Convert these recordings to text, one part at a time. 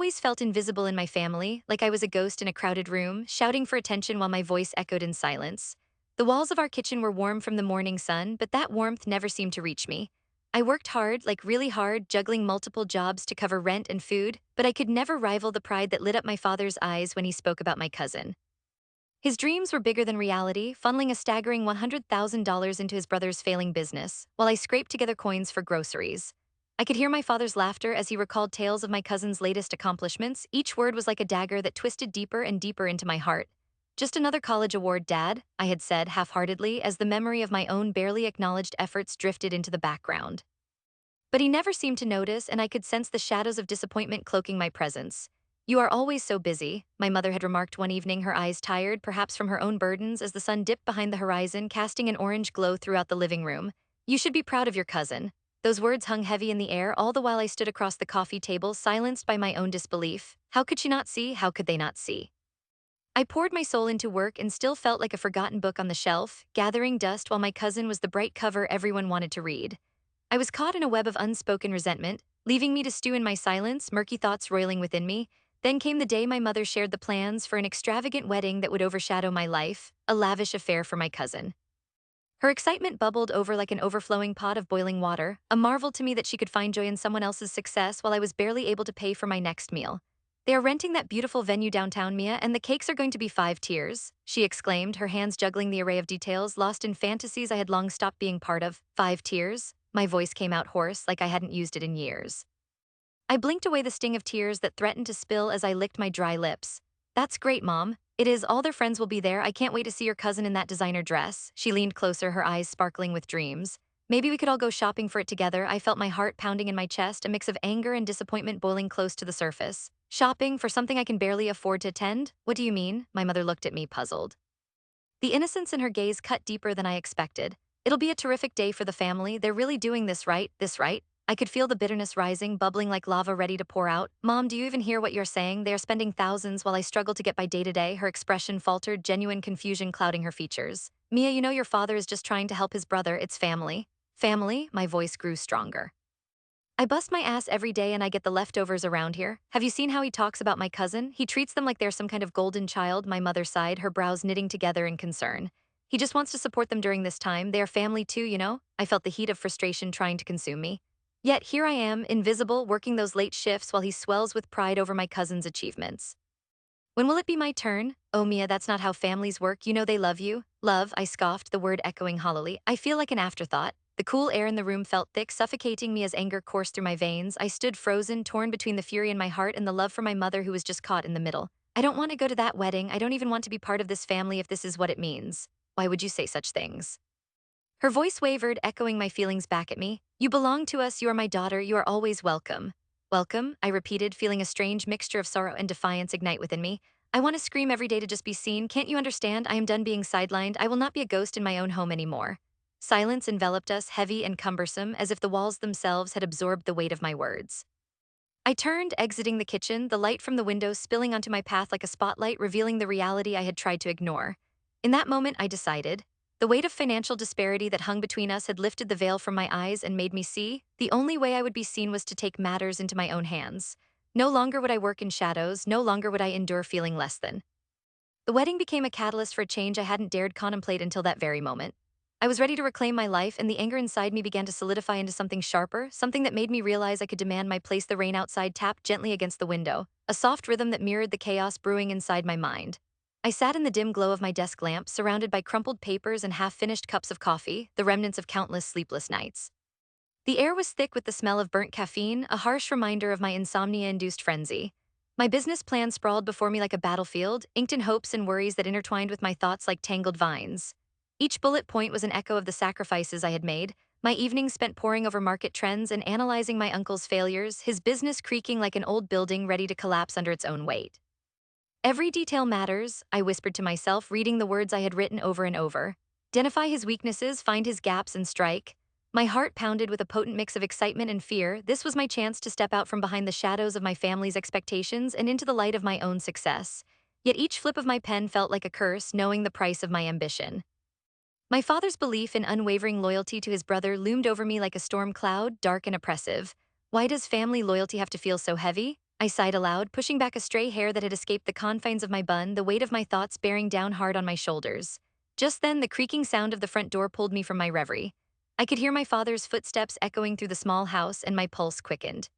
always felt invisible in my family, like I was a ghost in a crowded room, shouting for attention while my voice echoed in silence. The walls of our kitchen were warm from the morning sun, but that warmth never seemed to reach me. I worked hard, like really hard, juggling multiple jobs to cover rent and food, but I could never rival the pride that lit up my father's eyes when he spoke about my cousin. His dreams were bigger than reality, funneling a staggering $100,000 into his brother's failing business, while I scraped together coins for groceries. I could hear my father's laughter as he recalled tales of my cousin's latest accomplishments. Each word was like a dagger that twisted deeper and deeper into my heart. Just another college award, Dad, I had said half-heartedly as the memory of my own barely acknowledged efforts drifted into the background. But he never seemed to notice, and I could sense the shadows of disappointment cloaking my presence. "You are always so busy," my mother had remarked one evening, her eyes tired, perhaps from her own burdens, as the sun dipped behind the horizon, casting an orange glow throughout the living room. "You should be proud of your cousin." Those words hung heavy in the air, all the while I stood across the coffee table, silenced by my own disbelief. How could she not see? How could they not see? I poured my soul into work and still felt like a forgotten book on the shelf, gathering dust while my cousin was the bright cover everyone wanted to read. I was caught in a web of unspoken resentment, leaving me to stew in my silence, murky thoughts roiling within me. Then came the day my mother shared the plans for an extravagant wedding that would overshadow my life, a lavish affair for my cousin. Her excitement bubbled over like an overflowing pot of boiling water, a marvel to me that she could find joy in someone else's success while I was barely able to pay for my next meal. "They are renting that beautiful venue downtown, Mia, and the cakes are going to be 5 tiers," she exclaimed, her hands juggling the array of details, lost in fantasies I had long stopped being part of. 5 tiers? My voice came out hoarse, like I hadn't used it in years. I blinked away the sting of tears that threatened to spill as I licked my dry lips. "That's great, Mom. It is. All their friends will be there. I can't wait to see your cousin in that designer dress." She leaned closer, her eyes sparkling with dreams. "Maybe we could all go shopping for it together." I felt my heart pounding in my chest, a mix of anger and disappointment boiling close to the surface. "Shopping for something I can barely afford to attend? What do you mean?" My mother looked at me, puzzled. The innocence in her gaze cut deeper than I expected. "It'll be a terrific day for the family. They're really doing this right, this right." I could feel the bitterness rising, bubbling like lava ready to pour out. "Mom, do you even hear what you're saying? They are spending thousands while I struggle to get by day to day." Her expression faltered, genuine confusion clouding her features. "Mia, you know your father is just trying to help his brother. It's family." "Family?" My voice grew stronger. "I bust my ass every day and I get the leftovers around here. Have you seen how he talks about my cousin? He treats them like they're some kind of golden child." My mother sighed, her brows knitting together in concern. "He just wants to support them during this time. They are family too, you know?" I felt the heat of frustration trying to consume me. Yet here I am, invisible, working those late shifts while he swells with pride over my cousin's achievements. "When will it be my turn?" "Oh, Mia, that's not how families work. You know they love you." "Love," I scoffed, the word echoing hollowly. "I feel like an afterthought." The cool air in the room felt thick, suffocating me as anger coursed through my veins. I stood frozen, torn between the fury in my heart and the love for my mother who was just caught in the middle. "I don't want to go to that wedding. I don't even want to be part of this family if this is what it means." "Why would you say such things?" Her voice wavered, echoing my feelings back at me. "You belong to us, you are my daughter, you are always welcome." "Welcome?" I repeated, feeling a strange mixture of sorrow and defiance ignite within me. "I want to scream every day to just be seen. Can't you understand? I am done being sidelined. I will not be a ghost in my own home anymore." Silence enveloped us, heavy and cumbersome, as if the walls themselves had absorbed the weight of my words. I turned, exiting the kitchen, the light from the window spilling onto my path like a spotlight, revealing the reality I had tried to ignore. In that moment, I decided. The weight of financial disparity that hung between us had lifted the veil from my eyes and made me see. The only way I would be seen was to take matters into my own hands. No longer would I work in shadows, no longer would I endure feeling less than. The wedding became a catalyst for a change I hadn't dared contemplate until that very moment. I was ready to reclaim my life, and the anger inside me began to solidify into something sharper, something that made me realize I could demand my place. The rain outside tapped gently against the window, a soft rhythm that mirrored the chaos brewing inside my mind. I sat in the dim glow of my desk lamp, surrounded by crumpled papers and half-finished cups of coffee, the remnants of countless sleepless nights. The air was thick with the smell of burnt caffeine, a harsh reminder of my insomnia-induced frenzy. My business plan sprawled before me like a battlefield, inked in hopes and worries that intertwined with my thoughts like tangled vines. Each bullet point was an echo of the sacrifices I had made, my evenings spent poring over market trends and analyzing my uncle's failures, his business creaking like an old building ready to collapse under its own weight. "Every detail matters," I whispered to myself, reading the words I had written over and over. "Identify his weaknesses, find his gaps, and strike." My heart pounded with a potent mix of excitement and fear. This was my chance to step out from behind the shadows of my family's expectations and into the light of my own success. Yet each flip of my pen felt like a curse, knowing the price of my ambition. My father's belief in unwavering loyalty to his brother loomed over me like a storm cloud, dark and oppressive. Why does family loyalty have to feel so heavy? I sighed aloud, pushing back a stray hair that had escaped the confines of my bun, the weight of my thoughts bearing down hard on my shoulders. Just then, the creaking sound of the front door pulled me from my reverie. I could hear my father's footsteps echoing through the small house, and my pulse quickened.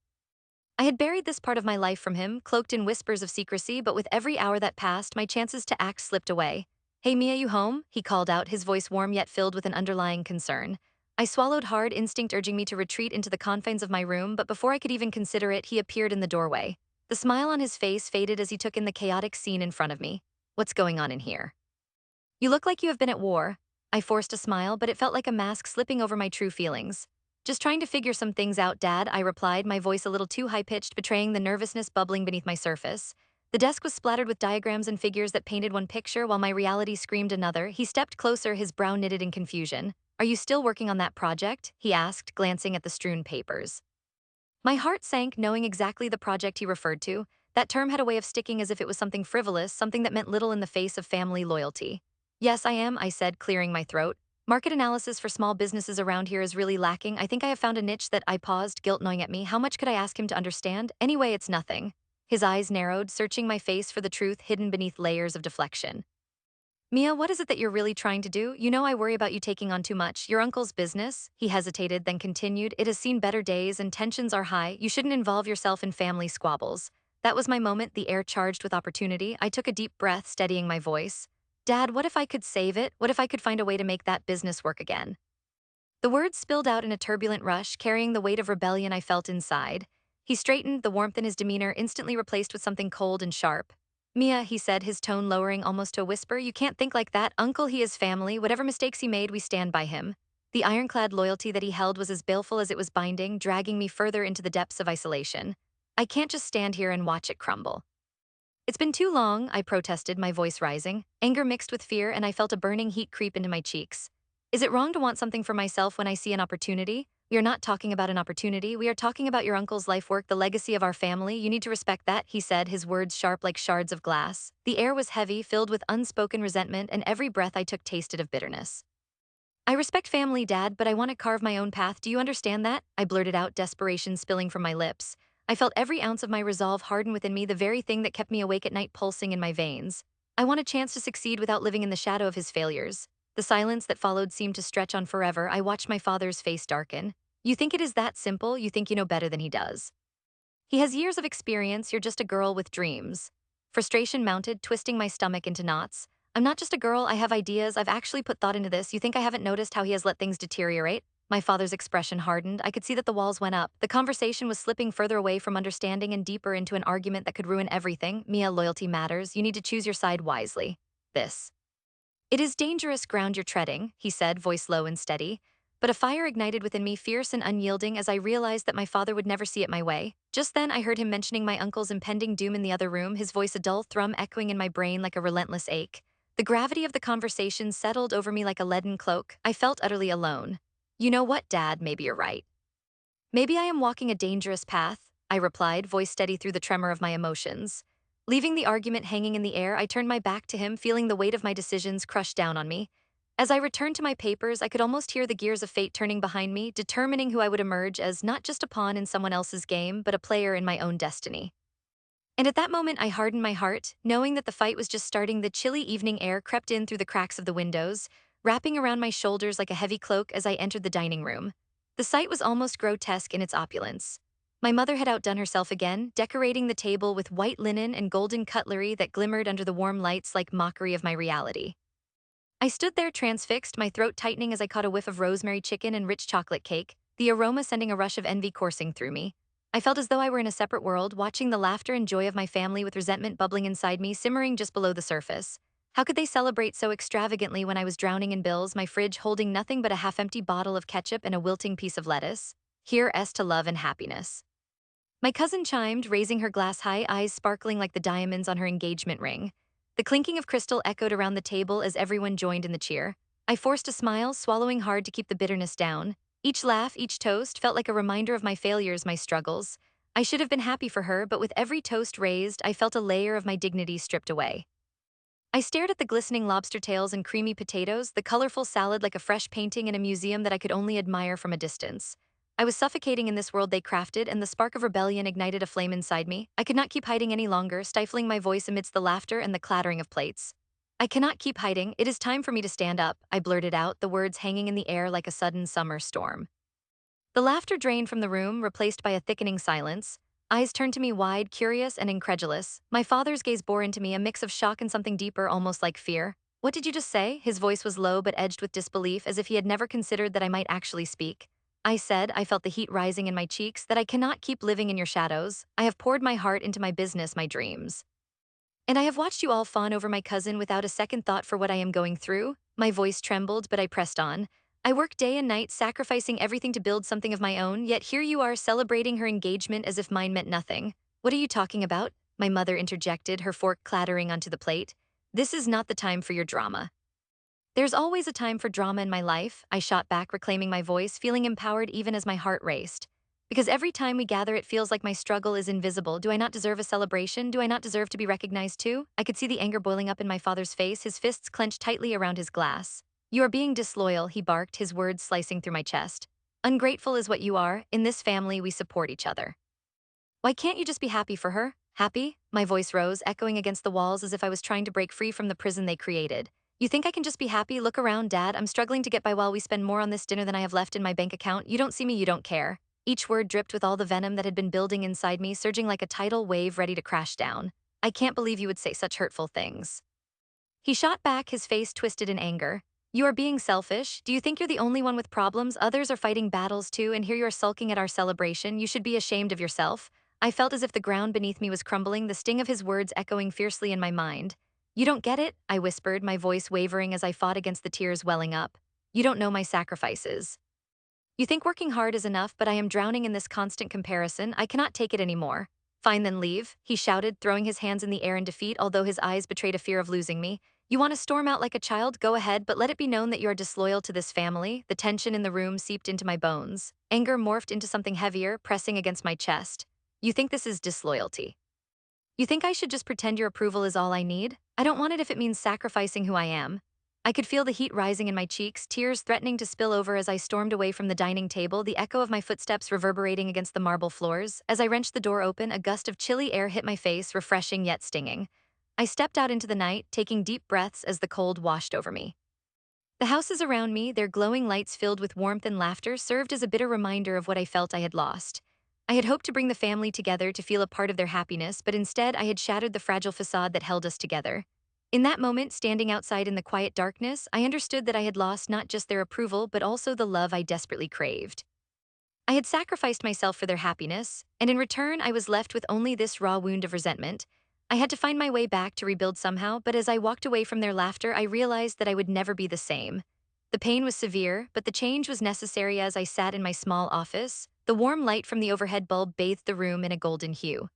I had buried this part of my life from him, cloaked in whispers of secrecy, but with every hour that passed, my chances to act slipped away. Hey Mia, you home? He called out, his voice warm yet filled with an underlying concern. I swallowed hard, instinct urging me to retreat into the confines of my room, but before I could even consider it, he appeared in the doorway. The smile on his face faded as he took in the chaotic scene in front of me. What's going on in here? You look like you have been at war. I forced a smile, but it felt like a mask slipping over my true feelings. Just trying to figure some things out, Dad, I replied, my voice a little too high-pitched, betraying the nervousness bubbling beneath my surface. The desk was splattered with diagrams and figures that painted one picture while my reality screamed another. He stepped closer, his brow knitted in confusion. Are you still working on that project? He asked, glancing at the strewn papers. My heart sank, knowing exactly the project he referred to. That term had a way of sticking as if it was something frivolous, something that meant little in the face of family loyalty. Yes, I am, I said, clearing my throat. Market analysis for small businesses around here is really lacking. I think I have found a niche that I paused, guilt gnawing at me. How much could I ask him to understand? Anyway, it's nothing. His eyes narrowed, searching my face for the truth hidden beneath layers of deflection. Mia, what is it that you're really trying to do? You know I worry about you taking on too much. Your uncle's business? He hesitated, then continued. It has seen better days and tensions are high. You shouldn't involve yourself in family squabbles. That was my moment, the air charged with opportunity. I took a deep breath, steadying my voice. Dad, what if I could save it? What if I could find a way to make that business work again? The words spilled out in a turbulent rush, carrying the weight of rebellion I felt inside. He straightened, the warmth in his demeanor instantly replaced with something cold and sharp. Mia, he said, his tone lowering almost to a whisper, you can't think like that. Uncle, he is family. Whatever mistakes he made, we stand by him. The ironclad loyalty that he held was as baleful as it was binding, dragging me further into the depths of isolation. I can't just stand here and watch it crumble. It's been too long, I protested, my voice rising. Anger mixed with fear, and I felt a burning heat creep into my cheeks. Is it wrong to want something for myself when I see an opportunity? We are not talking about an opportunity. We are talking about your uncle's life work, the legacy of our family. You need to respect that, he said, his words sharp like shards of glass. The air was heavy, filled with unspoken resentment, and every breath I took tasted of bitterness. I respect family, Dad, but I want to carve my own path. Do you understand that? I blurted out, desperation spilling from my lips. I felt every ounce of my resolve harden within me, the very thing that kept me awake at night pulsing in my veins. I want a chance to succeed without living in the shadow of his failures. The silence that followed seemed to stretch on forever. I watched my father's face darken. You think it is that simple? You think you know better than he does. He has years of experience, you're just a girl with dreams. Frustration mounted, twisting my stomach into knots. I'm not just a girl, I have ideas, I've actually put thought into this. You think I haven't noticed how he has let things deteriorate? My father's expression hardened. I could see that the walls went up. The conversation was slipping further away from understanding and deeper into an argument that could ruin everything. Mia, loyalty matters. You need to choose your side wisely. This. It is dangerous ground you're treading, he said, voice low and steady. But a fire ignited within me, fierce and unyielding, as I realized that my father would never see it my way. Just then, I heard him mentioning my uncle's impending doom in the other room, his voice a dull thrum echoing in my brain like a relentless ache. The gravity of the conversation settled over me like a leaden cloak. I felt utterly alone. You know what, Dad? Maybe you're right. Maybe I am walking a dangerous path, I replied, voice steady through the tremor of my emotions. Leaving the argument hanging in the air, I turned my back to him, feeling the weight of my decisions crush down on me. As I returned to my papers, I could almost hear the gears of fate turning behind me, determining who I would emerge as not just a pawn in someone else's game, but a player in my own destiny. And at that moment, I hardened my heart, knowing that the fight was just starting. The chilly evening air crept in through the cracks of the windows, wrapping around my shoulders like a heavy cloak as I entered the dining room. The sight was almost grotesque in its opulence. My mother had outdone herself again, decorating the table with white linen and golden cutlery that glimmered under the warm lights like mockery of my reality. I stood there transfixed, my throat tightening as I caught a whiff of rosemary chicken and rich chocolate cake, the aroma sending a rush of envy coursing through me. I felt as though I were in a separate world, watching the laughter and joy of my family with resentment bubbling inside me, simmering just below the surface. How could they celebrate so extravagantly when I was drowning in bills, my fridge holding nothing but a half-empty bottle of ketchup and a wilting piece of lettuce? Here's to love and happiness. My cousin chimed, raising her glass high, eyes sparkling like the diamonds on her engagement ring. The clinking of crystal echoed around the table as everyone joined in the cheer. I forced a smile, swallowing hard to keep the bitterness down. Each laugh, each toast felt like a reminder of my failures, my struggles. I should have been happy for her, but with every toast raised, I felt a layer of my dignity stripped away. I stared at the glistening lobster tails and creamy potatoes, the colorful salad like a fresh painting in a museum that I could only admire from a distance. I was suffocating in this world they crafted, and the spark of rebellion ignited a flame inside me. I could not keep hiding any longer, stifling my voice amidst the laughter and the clattering of plates. I cannot keep hiding. It is time for me to stand up, I blurted out, the words hanging in the air like a sudden summer storm. The laughter drained from the room, replaced by a thickening silence. Eyes turned to me wide, curious, and incredulous. My father's gaze bore into me, a mix of shock and something deeper, almost like fear. What did you just say? His voice was low but edged with disbelief, as if he had never considered that I might actually speak. I said, I felt the heat rising in my cheeks, that I cannot keep living in your shadows. I have poured my heart into my business, my dreams. And I have watched you all fawn over my cousin without a second thought for what I am going through. My voice trembled, but I pressed on. I work day and night, sacrificing everything to build something of my own, yet here you are celebrating her engagement as if mine meant nothing. What are you talking about? My mother interjected, her fork clattering onto the plate. This is not the time for your drama. There's always a time for drama in my life, I shot back, reclaiming my voice, feeling empowered even as my heart raced. Because every time we gather, it feels like my struggle is invisible. Do I not deserve a celebration? Do I not deserve to be recognized too? I could see the anger boiling up in my father's face, his fists clenched tightly around his glass. You are being disloyal, he barked, his words slicing through my chest. Ungrateful is what you are. In this family, we support each other. Why can't you just be happy for her? Happy? My voice rose, echoing against the walls as if I was trying to break free from the prison they created. You think I can just be happy? Look around, Dad. I'm struggling to get by while we spend more on this dinner than I have left in my bank account. You don't see me, you don't care. Each word dripped with all the venom that had been building inside me, surging like a tidal wave ready to crash down. I can't believe you would say such hurtful things. He shot back, his face twisted in anger. You are being selfish. Do you think you're the only one with problems? Others are fighting battles too, and here you are sulking at our celebration. You should be ashamed of yourself. I felt as if the ground beneath me was crumbling, the sting of his words echoing fiercely in my mind. You don't get it? I whispered, my voice wavering as I fought against the tears welling up. You don't know my sacrifices. You think working hard is enough, but I am drowning in this constant comparison. I cannot take it anymore. Fine, then leave, he shouted, throwing his hands in the air in defeat, although his eyes betrayed a fear of losing me. You want to storm out like a child? Go ahead, but let it be known that you are disloyal to this family. The tension in the room seeped into my bones. Anger morphed into something heavier, pressing against my chest. You think this is disloyalty? You think I should just pretend your approval is all I need? I don't want it if it means sacrificing who I am. I could feel the heat rising in my cheeks, tears threatening to spill over as I stormed away from the dining table, the echo of my footsteps reverberating against the marble floors. As I wrenched the door open, a gust of chilly air hit my face, refreshing yet stinging. I stepped out into the night, taking deep breaths as the cold washed over me. The houses around me, their glowing lights filled with warmth and laughter, served as a bitter reminder of what I felt I had lost. I had hoped to bring the family together to feel a part of their happiness, but instead I had shattered the fragile facade that held us together. In that moment, standing outside in the quiet darkness, I understood that I had lost not just their approval, but also the love I desperately craved. I had sacrificed myself for their happiness, and in return, I was left with only this raw wound of resentment. I had to find my way back to rebuild somehow, but as I walked away from their laughter, I realized that I would never be the same. The pain was severe, but the change was necessary. As I sat in my small office, the warm light from the overhead bulb bathed the room in a golden hue.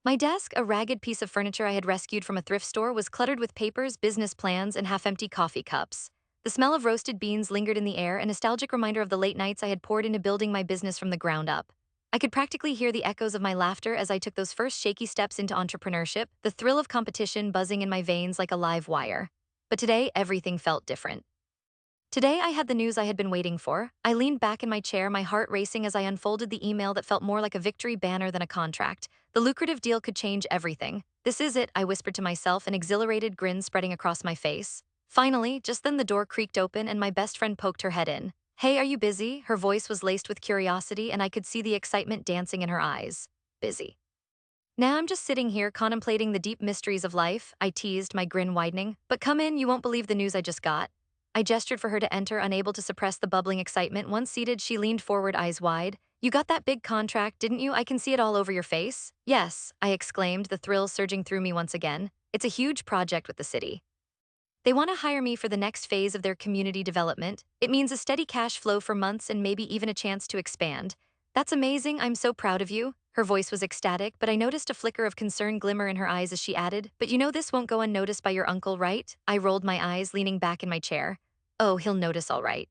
My desk, a ragged piece of furniture I had rescued from a thrift store, was cluttered with papers, business plans, and half-empty coffee cups. The smell of roasted beans lingered in the air, a nostalgic reminder of the late nights I had poured into building my business from the ground up. I could practically hear the echoes of my laughter as I took those first shaky steps into entrepreneurship, the thrill of competition buzzing in my veins like a live wire. But today, everything felt different. Today, I had the news I had been waiting for. I leaned back in my chair, my heart racing as I unfolded the email that felt more like a victory banner than a contract. The lucrative deal could change everything. This is it, I whispered to myself, an exhilarated grin spreading across my face. Finally, just then the door creaked open and my best friend poked her head in. Hey, are you busy? Her voice was laced with curiosity and I could see the excitement dancing in her eyes. Busy. Now I'm just sitting here contemplating the deep mysteries of life, I teased, my grin widening. But come in, you won't believe the news I just got. I gestured for her to enter, unable to suppress the bubbling excitement. Once seated, she leaned forward, eyes wide. You got that big contract, didn't you? I can see it all over your face. Yes, I exclaimed, the thrill surging through me once again. It's a huge project with the city. They want to hire me for the next phase of their community development. It means a steady cash flow for months and maybe even a chance to expand. That's amazing, I'm so proud of you. Her voice was ecstatic, but I noticed a flicker of concern glimmer in her eyes as she added, but you know this won't go unnoticed by your uncle, right? I rolled my eyes, leaning back in my chair. Oh, he'll notice all right.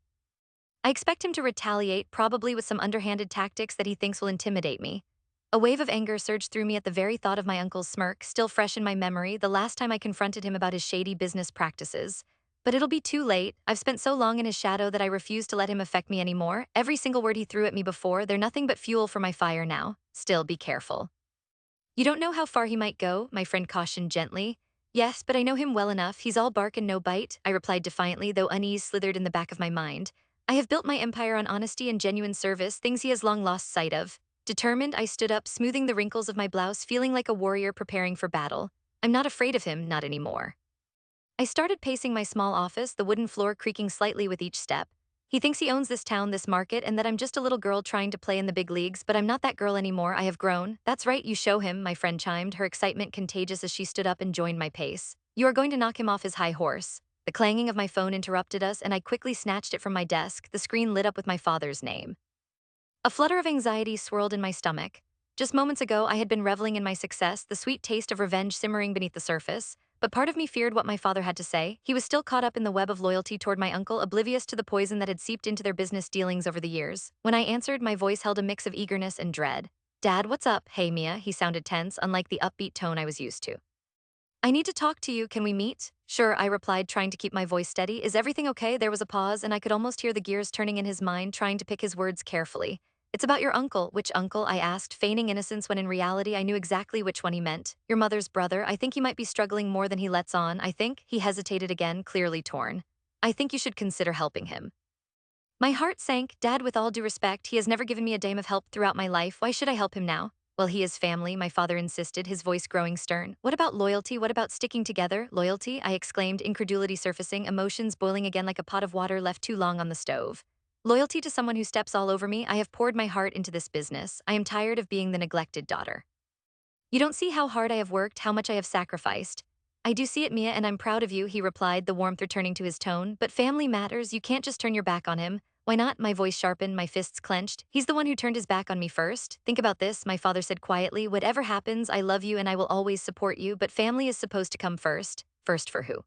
I expect him to retaliate, probably with some underhanded tactics that he thinks will intimidate me. A wave of anger surged through me at the very thought of my uncle's smirk, still fresh in my memory, the last time I confronted him about his shady business practices. But it'll be too late. I've spent so long in his shadow that I refuse to let him affect me anymore. Every single word he threw at me before, they're nothing but fuel for my fire now. Still, be careful. You don't know how far he might go, my friend cautioned gently. Yes, but I know him well enough. He's all bark and no bite, I replied defiantly, though unease slithered in the back of my mind. I have built my empire on honesty and genuine service, things he has long lost sight of. Determined, I stood up, smoothing the wrinkles of my blouse, feeling like a warrior preparing for battle. I'm not afraid of him, not anymore. I started pacing my small office, the wooden floor creaking slightly with each step. He thinks he owns this town, this market, and that I'm just a little girl trying to play in the big leagues, but I'm not that girl anymore. I have grown. That's right, you show him, my friend chimed, her excitement contagious as she stood up and joined my pace. You are going to knock him off his high horse. The clanging of my phone interrupted us, and I quickly snatched it from my desk, the screen lit up with my father's name. A flutter of anxiety swirled in my stomach. Just moments ago, I had been reveling in my success, the sweet taste of revenge simmering beneath the surface. But part of me feared what my father had to say. He was still caught up in the web of loyalty toward my uncle, oblivious to the poison that had seeped into their business dealings over the years. When I answered, my voice held a mix of eagerness and dread. Dad, what's up? Hey, Mia, he sounded tense, unlike the upbeat tone I was used to. I need to talk to you, can we meet? Sure, I replied, trying to keep my voice steady. Is everything okay? There was a pause, and I could almost hear the gears turning in his mind, trying to pick his words carefully. It's about your uncle. Which uncle? I asked, feigning innocence when in reality I knew exactly which one he meant. Your mother's brother. I think he might be struggling more than he lets on. I think. He hesitated again, clearly torn. I think you should consider helping him. My heart sank. Dad, with all due respect, he has never given me a dime of help throughout my life. Why should I help him now? Well, he is family, my father insisted, his voice growing stern. What about loyalty? What about sticking together? Loyalty? I exclaimed, incredulity surfacing, emotions boiling again like a pot of water left too long on the stove. Loyalty to someone who steps all over me? I have poured my heart into this business. I am tired of being the neglected daughter. You don't see how hard I have worked, how much I have sacrificed. I do see it, Mia, and I'm proud of you, he replied, the warmth returning to his tone. But family matters. You can't just turn your back on him. Why not? My voice sharpened, my fists clenched. He's the one who turned his back on me first. Think about this, my father said quietly. Whatever happens, I love you and I will always support you, but family is supposed to come first. First for who?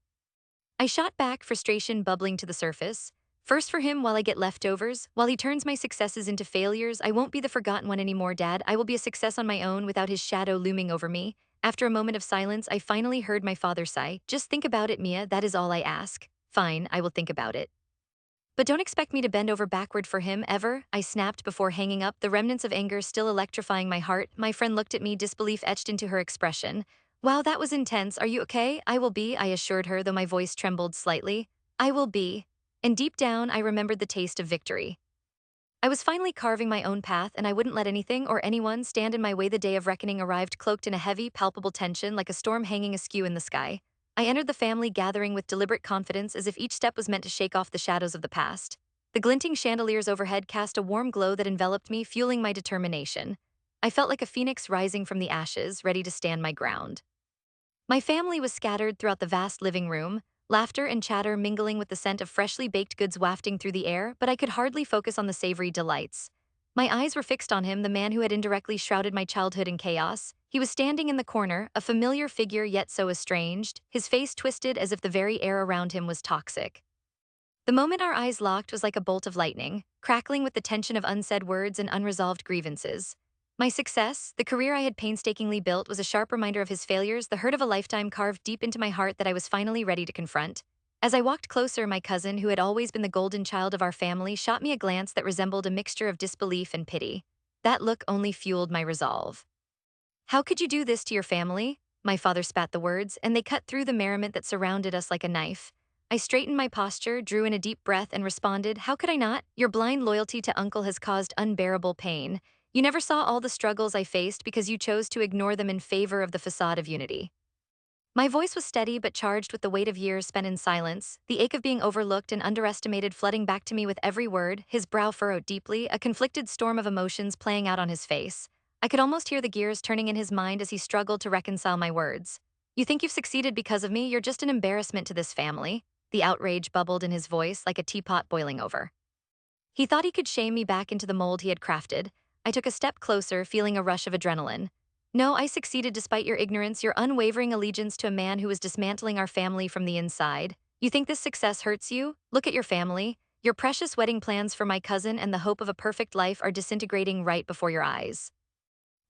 I shot back, frustration bubbling to the surface. First for him while I get leftovers. While he turns my successes into failures, I won't be the forgotten one anymore, Dad. I will be a success on my own without his shadow looming over me. After a moment of silence, I finally heard my father sigh. Just think about it, Mia. That is all I ask. Fine, I will think about it. But don't expect me to bend over backward for him, ever, I snapped before hanging up, the remnants of anger still electrifying my heart. My friend looked at me, disbelief etched into her expression. Wow, that was intense. Are you okay? I will be, I assured her, though my voice trembled slightly. I will be. And deep down, I remembered the taste of victory. I was finally carving my own path, and I wouldn't let anything or anyone stand in my way. The day of reckoning arrived, cloaked in a heavy, palpable tension like a storm hanging askew in the sky. I entered the family gathering with deliberate confidence, as if each step was meant to shake off the shadows of the past. The glinting chandeliers overhead cast a warm glow that enveloped me, fueling my determination. I felt like a phoenix rising from the ashes, ready to stand my ground. My family was scattered throughout the vast living room, laughter and chatter mingling with the scent of freshly baked goods wafting through the air, but I could hardly focus on the savory delights. My eyes were fixed on him, the man who had indirectly shrouded my childhood in chaos. He was standing in the corner, a familiar figure yet so estranged, his face twisted as if the very air around him was toxic. The moment our eyes locked was like a bolt of lightning, crackling with the tension of unsaid words and unresolved grievances. My success, the career I had painstakingly built, was a sharp reminder of his failures, the hurt of a lifetime carved deep into my heart that I was finally ready to confront. As I walked closer, my cousin, who had always been the golden child of our family, shot me a glance that resembled a mixture of disbelief and pity. That look only fueled my resolve. How could you do this to your family? My father spat the words, and they cut through the merriment that surrounded us like a knife. I straightened my posture, drew in a deep breath, and responded, How could I not? Your blind loyalty to Uncle has caused unbearable pain. You never saw all the struggles I faced because you chose to ignore them in favor of the facade of unity. My voice was steady but charged with the weight of years spent in silence, the ache of being overlooked and underestimated flooding back to me with every word. His brow furrowed deeply, a conflicted storm of emotions playing out on his face. I could almost hear the gears turning in his mind as he struggled to reconcile my words. You think you've succeeded because of me? You're just an embarrassment to this family. The outrage bubbled in his voice like a teapot boiling over. He thought he could shame me back into the mold he had crafted. I took a step closer, feeling a rush of adrenaline. No, I succeeded despite your ignorance, your unwavering allegiance to a man who was dismantling our family from the inside. You think this success hurts you? Look at your family. Your precious wedding plans for my cousin and the hope of a perfect life are disintegrating right before your eyes.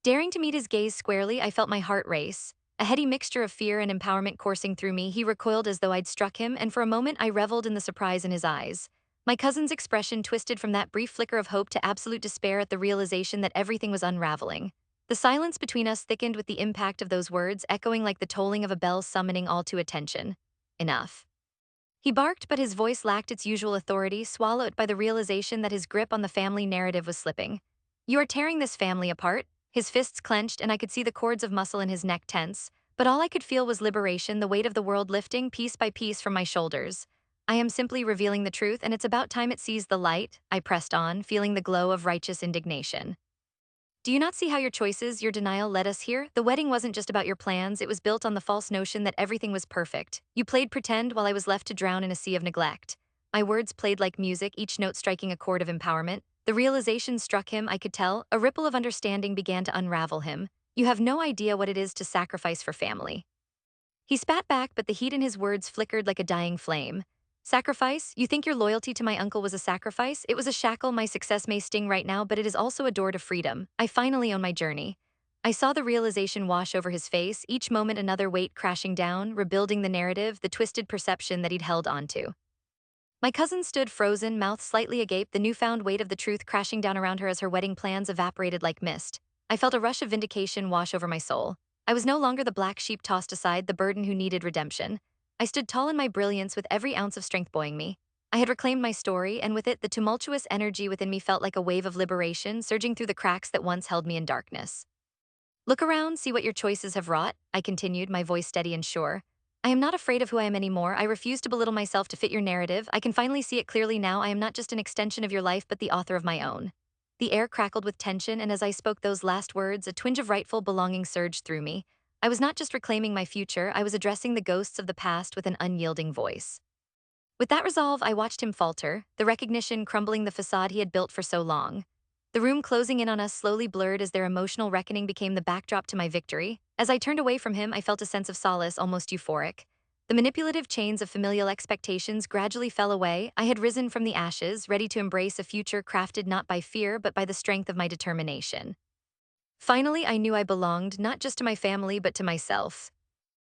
Daring to meet his gaze squarely, I felt my heart race. A heady mixture of fear and empowerment coursing through me. He recoiled as though I'd struck him, and for a moment I reveled in the surprise in his eyes. My cousin's expression twisted from that brief flicker of hope to absolute despair at the realization that everything was unraveling. The silence between us thickened with the impact of those words, echoing like the tolling of a bell summoning all to attention. Enough. He barked, but his voice lacked its usual authority, swallowed by the realization that his grip on the family narrative was slipping. You are tearing this family apart. His fists clenched, and I could see the cords of muscle in his neck tense, but all I could feel was liberation, the weight of the world lifting piece by piece from my shoulders. I am simply revealing the truth, and it's about time it sees the light, I pressed on, feeling the glow of righteous indignation. Do you not see how your choices, your denial led us here? The wedding wasn't just about your plans, it was built on the false notion that everything was perfect. You played pretend while I was left to drown in a sea of neglect. My words played like music, each note striking a chord of empowerment. The realization struck him, I could tell. A ripple of understanding began to unravel him. You have no idea what it is to sacrifice for family. He spat back, but the heat in his words flickered like a dying flame. Sacrifice? You think your loyalty to my uncle was a sacrifice? It was a shackle. My success may sting right now, but it is also a door to freedom. I finally own my journey. I saw the realization wash over his face, each moment another weight crashing down, rebuilding the narrative, the twisted perception that he'd held onto. My cousin stood frozen, mouth slightly agape, the newfound weight of the truth crashing down around her as her wedding plans evaporated like mist. I felt a rush of vindication wash over my soul. I was no longer the black sheep tossed aside, the burden who needed redemption. I stood tall in my brilliance with every ounce of strength buoying me. I had reclaimed my story, and with it, the tumultuous energy within me felt like a wave of liberation surging through the cracks that once held me in darkness. Look around, see what your choices have wrought, I continued, my voice steady and sure. I am not afraid of who I am anymore. I refuse to belittle myself to fit your narrative. I can finally see it clearly now. I am not just an extension of your life, but the author of my own. The air crackled with tension, and as I spoke those last words, a twinge of rightful belonging surged through me. I was not just reclaiming my future, I was addressing the ghosts of the past with an unyielding voice. With that resolve, I watched him falter, the recognition crumbling the facade he had built for so long. The room closing in on us slowly blurred as their emotional reckoning became the backdrop to my victory. As I turned away from him, I felt a sense of solace, almost euphoric. The manipulative chains of familial expectations gradually fell away. I had risen from the ashes, ready to embrace a future crafted not by fear but by the strength of my determination. Finally, I knew I belonged, not just to my family but to myself.